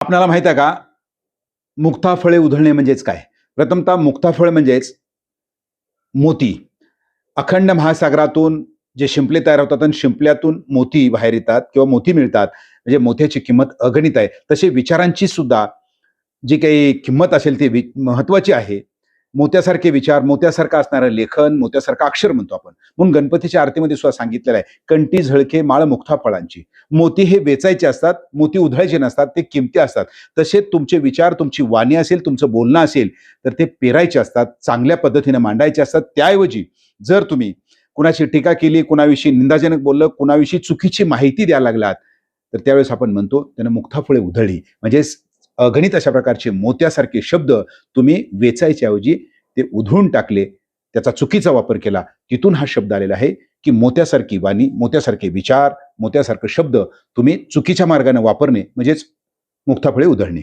आपल्याला माहित आहे का, मुक्ताफळे उधळणे म्हणजेच काय? प्रथमतः मुक्ताफळ म्हणजेच मोती. अखंड महासागरातून जे शिंपले तयार होतात आणि शिंपल्यातून मोती बाहेर येतात किंवा मोती मिळतात. म्हणजे मोत्याची किंमत अगणित आहे. तसे विचारांची सुद्धा जी काही किंमत असेल ती महत्वाची आहे. मोत्यासारखे विचार, मोत्यासारखं असणारं लेखन, मोत्यासारखं अक्षर म्हणतो आपण. म्हणून गणपतीच्या आरतीमध्ये सुद्धा सांगितलेलं आहे, कंठी झळके माळ मुक्ता फळांची. मोती हे वेचायचे असतात, मोती उधळायचे नसतात, ते किमती असतात. तसे तुमचे विचार, तुमची वाणी असेल, तुमचं बोलणं असेल, तर ते पेरायचे असतात, चांगल्या पद्धतीने मांडायचे असतात. त्याऐवजी जर तुम्ही कुणाची टीका केली, कुणाविषयी निंदाजनक बोललं, कुणाविषयी चुकीची माहिती द्यायला लागलात, तर त्यावेळेस आपण म्हणतो त्यानं मुक्ताफळे उधळली. म्हणजे अगणित अशा प्रकारचे मोत्यासारखे शब्द तुम्ही वेचायच्या ऐवजी ते उधळून टाकले, त्याचा चुकीचा वापर केला. तिथून हा शब्द आलेला आहे, की मोत्यासारखी वाणी, मोत्यासारखे विचार, मोत्यासारखे शब्द तुम्ही चुकीच्या मार्गाने वापरणे म्हणजेच मुक्ताफळे उधळणे.